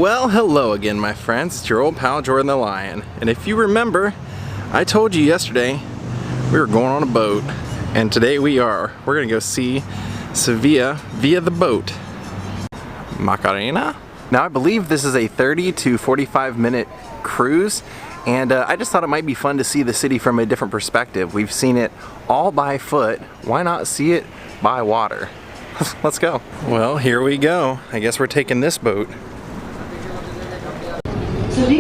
Well, hello again, my friends. It's your old pal Jordan the Lion. And if you remember, I told you yesterday we were going on a boat, and today we are. We're gonna go see Sevilla via the boat. Macarena? Now I believe this is a 30 to 45 minute cruise, and I just thought it might be fun to see the city from a different perspective. We've seen it all by foot. Why not see it by water? Let's go. Well, here we go. I guess we're taking this boat.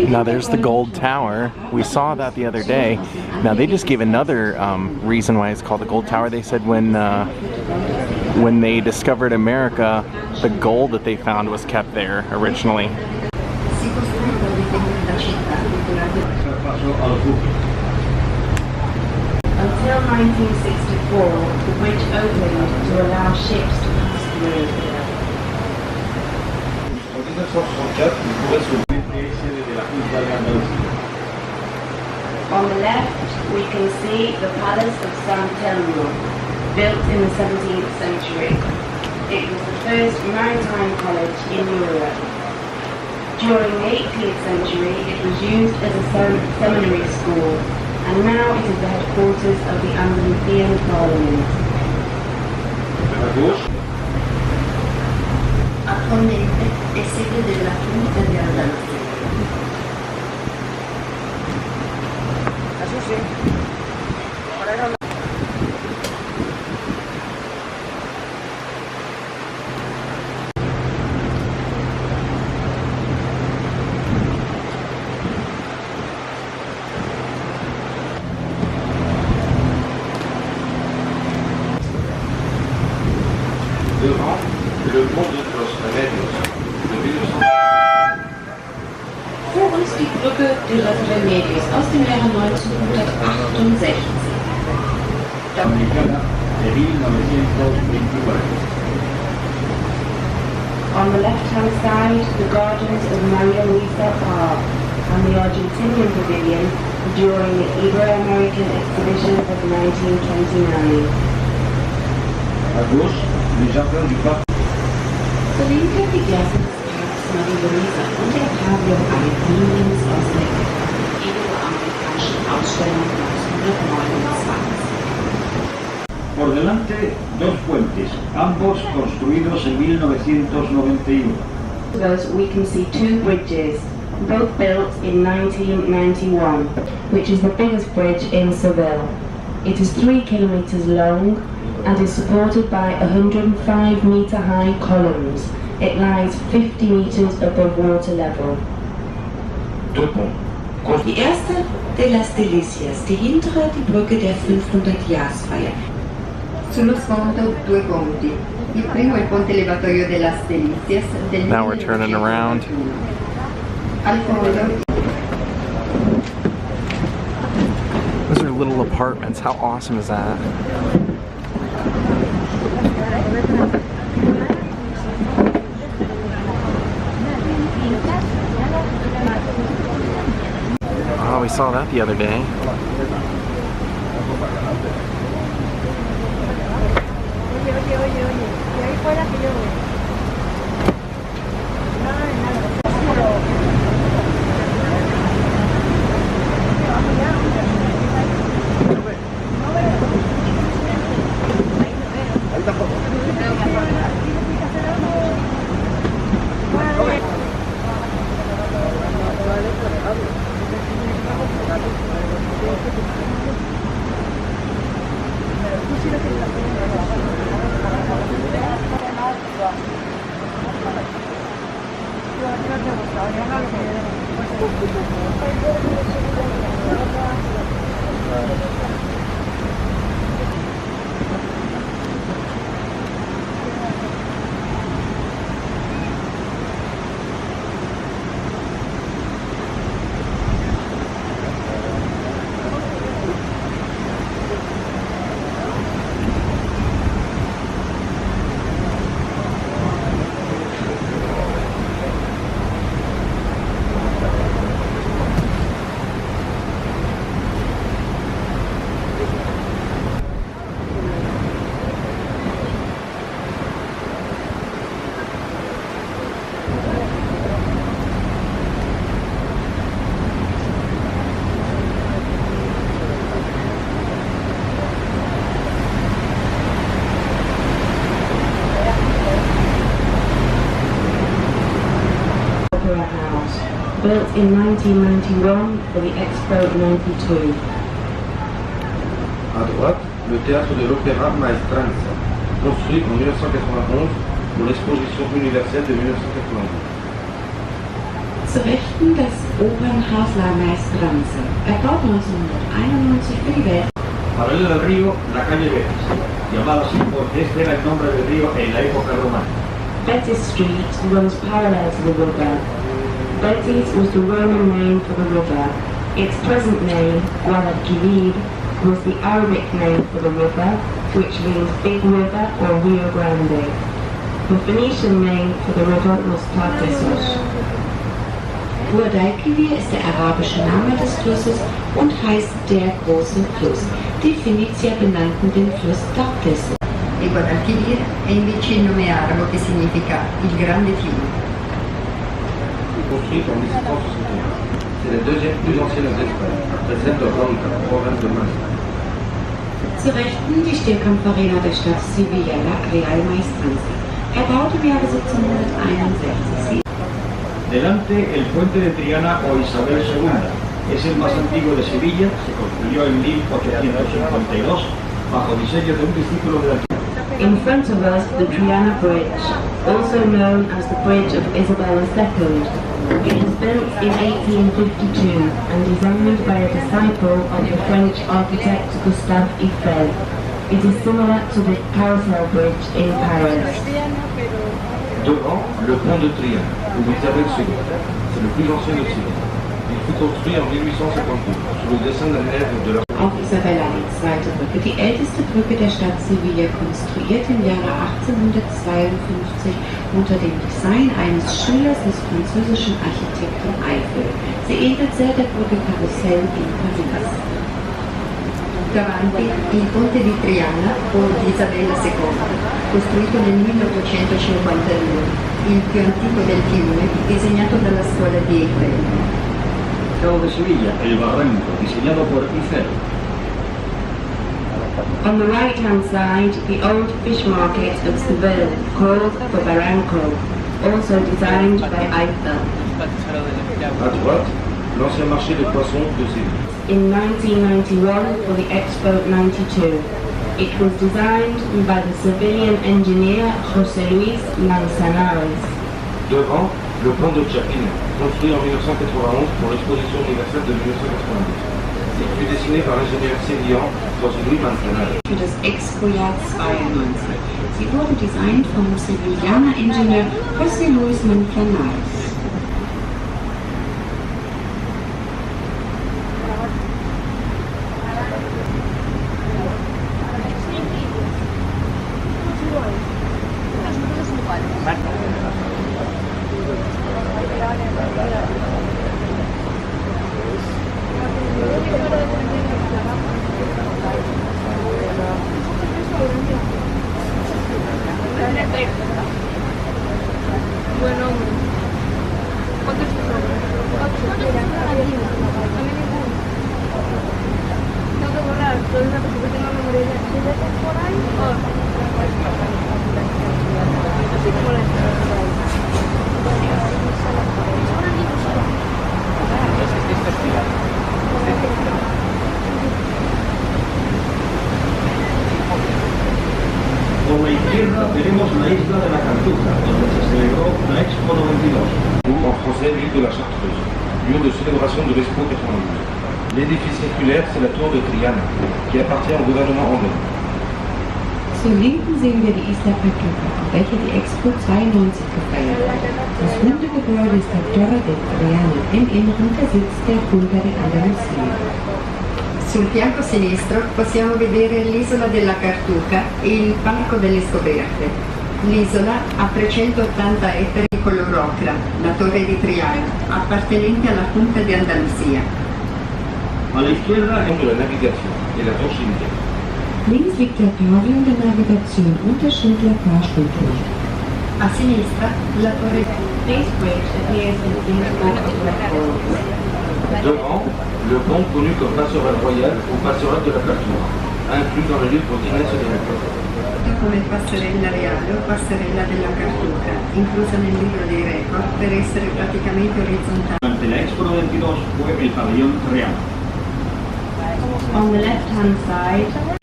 Now there's the gold tower. We saw that the other day. Now they just gave another reason why it's called the gold tower. They said when they discovered America, the gold that they found was kept there originally. Until 1964, the bridge opened to allow ships to pass through. On the left, we can see the Palace of San Telmo, built in the 17th century. It was the first maritime college in Europe. During the 18th century, it was used as a seminary school, and now it is the headquarters of the Andalusian Parliament. Attualmente è sede della Giunta di Andalusia. Vor uns die Brücke de los Remedios aus dem Jahre 1968. On the left-hand side, the gardens of Maria Luisa Park and the Argentinian Pavilion during the Ibero-American Exhibition of 1929. Zur Linken die Gläser des Parks Maria Luisa und der Pavillon Argentiniens aus der Iberoamerikanischen Ausstellung 1929. Por delante, dos puentes, ambos construidos en 1991. We can see two bridges, both built in 1991, which is the biggest bridge in Seville. It is 3 kilometers long and is supported by 105-meter high columns. It lies 50 meters above water level. Die erste de las Delicias, die hintere die Brücke der 500-Jahresfeier. Sullo sfondo due ponti. Il primo è il ponte elevatorio de las Delicias del Now we're turning around. Al fondo. Those are little apartments. How awesome is that? Oh, we saw that the other day. house, built in 1991 for the Expo 92. À droite, le théâtre de l'Opéra Maestranza, construit en 1991 pour l'exposition universelle de 1992. Zur Rechten das Opernhaus La Maestranza, erbaut 1991 für die Welt. Paralela al río, la calle Daze, llamada así porque este era el nombre del río en la época romana. Betis Street runs parallel to the river. Betis was the Roman name for the river. Its present name, Guadalquivir, was the Arabic name for the river, which means Big River or Rio Grande. The Phoenician name for the river was Tartessos. Guadalquivir ist der arabische Name des Flusses und heißt der große Fluss. Die Phönizier benannten den Fluss Tartessos. E Guadalquivir è invece il nome arabo che significa il grande fiume. Construite en 1761, c'est la deuxième plus ancienne d'Espagne, après celle de Ronda, province de Malaga. Zur Rechten die Stierkampfarena der Stadt Sevilla, La Real Maestranza, erbaut im Jahre 1761. Delante, el puente de Triana o Isabel II. Es el más antiguo de Sevilla, se construyó en 1852 bajo diseño de un discípulo de la arquitectura. In front of us, the Triana Bridge, also known as the Bridge of Isabel II. It was built in 1852 and designed by a disciple of the French architect Gustave Eiffel. It is similar to the Carousel Bridge in Paris. Devant, le pont de Triana, ou Isabelle II. C'est le plus ancien de Séville. Il fut construit en 1852 sous le dessin d'un élève de la... Auf Isabella, die zweite Brücke, die älteste Brücke der Stadt Sevilla, konstruiert im Jahre 1852 unter dem Design eines Schülers des französischen Architekten Eiffel. Sie ähnelt sehr der Brücke Carousel in Paris. Davanti il ponte di Triana o di Isabella II, costruito nel 1852, il più antico del fiume, disegnato dalla scuola di Eiffel. Cabo de Sevilla, el barranco, diseñado por Eiffel. On the right-hand side, the old fish market of Seville, called the Barranco, also designed by Eiffel. À droite, l'ancien marché de poissons de Séville. In 1991 for the Expo 92. It was designed by the Sevillian engineer José Luis Manzanares. Devant, le pont de Chapine, construit en 1991 pour l'exposition universelle de 1992. Il fut dessiné par l'ingénieur sévillan José Luis Manzanares. Für das Expo-Jahr 92. Sie wurde designt vom Sevillaner Ingenieur José Luis Manzanares. Por la izquierda tenemos la isla de la Cartuja, donde se celebró la Expo 92. Ou en français l'île de la Chartreuse, lieu de célébration de l'Expo 92. L'édifice circulaire, c'est la tour de Triana, qui appartient au gouvernement anglais. Zur Linken sehen wir die Isla Cartuja, auf welcher die Expo 92 gefeiert wird. Das runde Gebäude ist der Torre de Triana, im Inneren der Sitz der Junta de Andalusia. Sul fianco sinistro possiamo vedere l'isola della Cartuja e il Parco delle Scoperte. L'isola ha 380 ettari di color ocra, la Torre di Triana, appartenente alla Junta di Andalusia. A la izquierda, De la navigation et la tour Schindler. Links liegt der Pavillon der Navigation und der Schindler Fahrstuhlturm. A sinistra la Torre. This bridge appears in the book of records. Devant, le pont connu comme passerelle royale ou passerelle de la Cartuja, inclus dans le livre d'Inès de la noto come passerella reale o passerella della Cartuca, inclusa nel libro dei record per essere praticamente orizzontale. Durante la Expo 92 fue el pabellón real. On the left-hand side,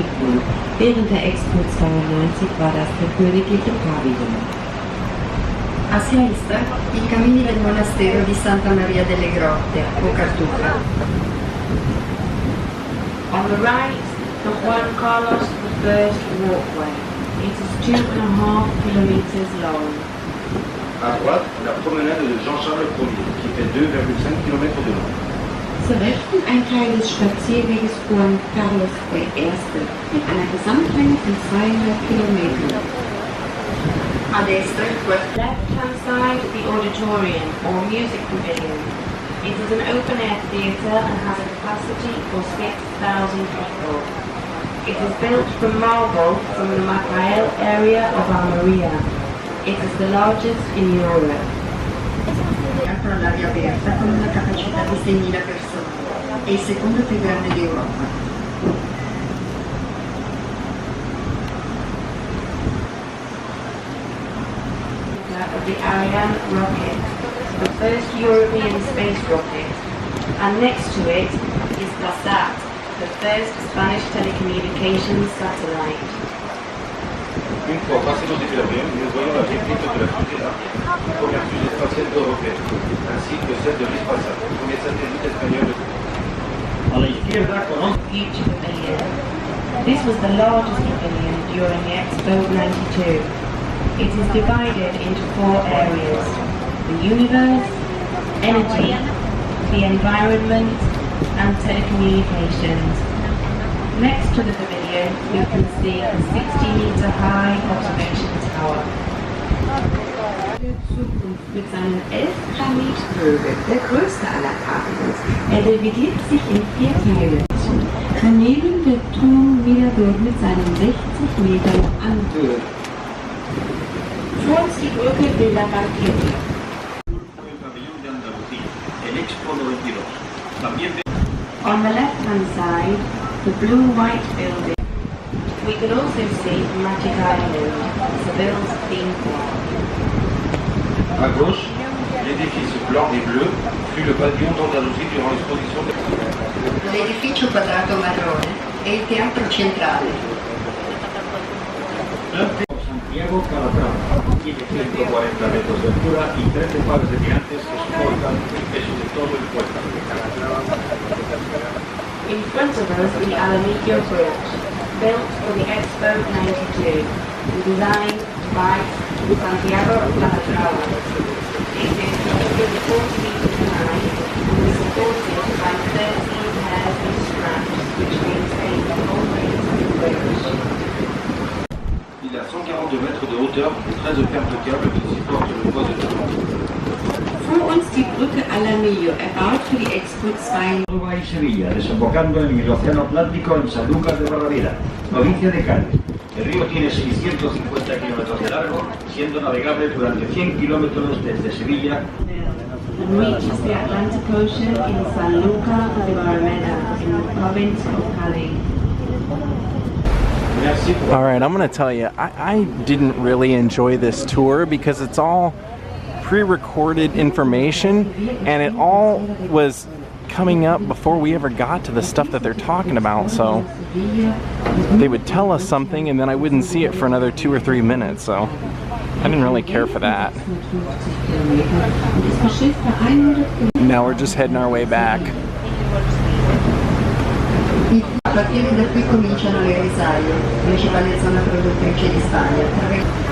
Während der Expo 92 war das der königliche Pavillon. A sinistra, i camini del monastero di Santa Maria delle Grotte, o Cartuca. on the right, the Juan Carlos I walkway. It is 2.5 kilometers long. À droite, la promenade de Jean-Charles Ier, qui fait 2,5 km de long. Zur rechten ein Teil des Spazierweges Juan Carlos I. mit einer Gesamtlänge von 200 Kilometern. A destra, il Left-hand side, the auditorium or music pavilion. It is an open-air theatre and has a capacity for 6,000 people. It is built from marble from the Macael area of Almeria. It is the largest in Europe. teatro all'aria aperta con una capacità di 6.000 persone. È il secondo più grande d'Europa. Of the Ariane rocket, the first European space rocket, and next to it is Daze, the first Spanish telecommunications satellite. Une fois passé au-dessus de l'avion, nous voyons la réplique de la fusée Ariane, première fusée spatiale européenne, ainsi que celle de l'Espace, premier satellite espagnol. A la izquierda conoce Future Pavilion. This was the largest pavilion during the Expo 92. It is divided into 4 areas: the universe, energy, the environment, and telecommunications. Next to the pavilion, we can see a 60-meter high observation tower. Der Zukunft mit seinen 11 Granitbögen, der größte aller Pavillons. Er dividiert sich in 4 Teile. Daneben der Turm-Mirador mit seinen 60 Metern an Höhe. Vor uns die Brücke de la Banqueta. el pabellón de Andalucía, el Expo 92. También On the left-hand side, the blue-white building. We can also see Magic Island, Seville's theme park. À gauche, l'édifice blanc et bleu fut le pavillon d'Andalousie durant l'exposition de... L'edificio quadrato marrone è il teatro centrale. Santiago Calatrava tiene 140 metros de altura y 13 pares de tirantes que soportan el peso de todo el cuerpo. In front of us, the Alamillo Bridge, built for the Expo 92, and designed by Santiago Calatrava. It is 140 meters high and is supported by 13 pairs of straps, which maintain the whole weight of the bridge. Il a 142 mètres de hauteur et 13 paires de câbles qui supportent le poids de tout. Vor uns die Brücke Alamillo, erbaut für die Expo 2. Córdoba y Sevilla, desembocando en el Océano Atlántico en Sanlúcar de Barrameda, provincia de Cádiz. El río tiene 650 kilómetros de largo, siendo navegable durante 100 kilómetros desde Sevilla And reaches the Atlantic Ocean in Sanlúcar de Barrameda, in the province of Cali. Merci pour All right, I'm gonna tell you, I didn't really enjoy this tour because it's all pre-recorded information and it all was coming up before we ever got to the stuff that they're talking about. So they would tell us something and then I wouldn't see it for another 2 or 3 minutes. So I didn't really care for that. Now we're just heading our way back. A partire da qui cominciano le risaie, principale zona produttrice di Spagna.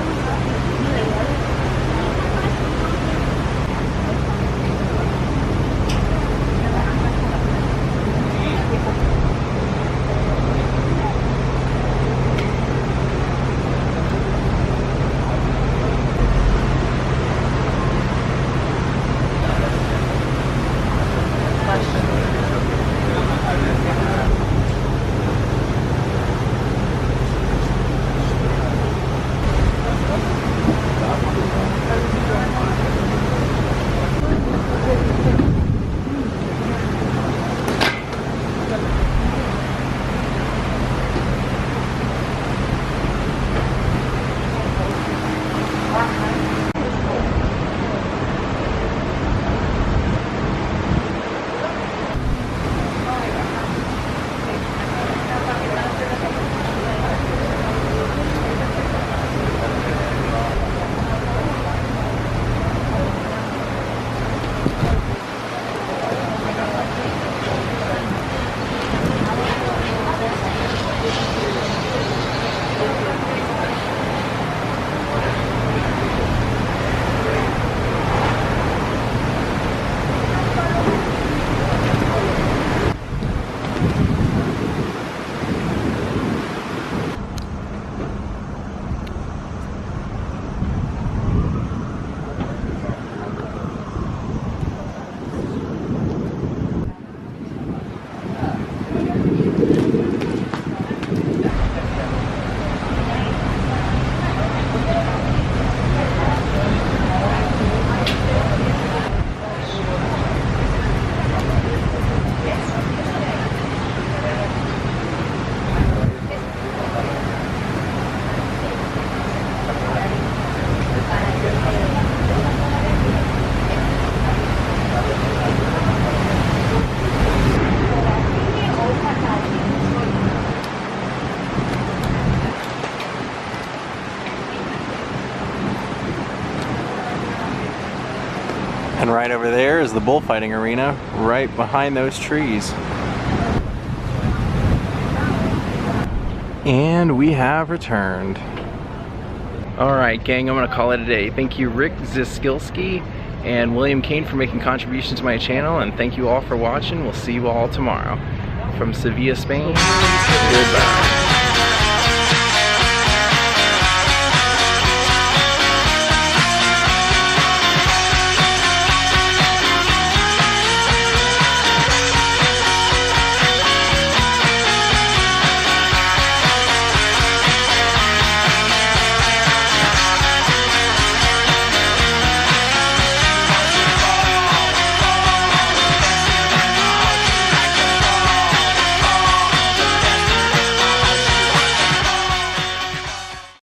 over there is the bullfighting arena, right behind those trees. And we have returned. Alright gang, I'm gonna call it a day. Thank you Rick Ziskilski and William Kane for making contributions to my channel, and thank you all for watching. We'll see you all tomorrow. From Sevilla, Spain, goodbye.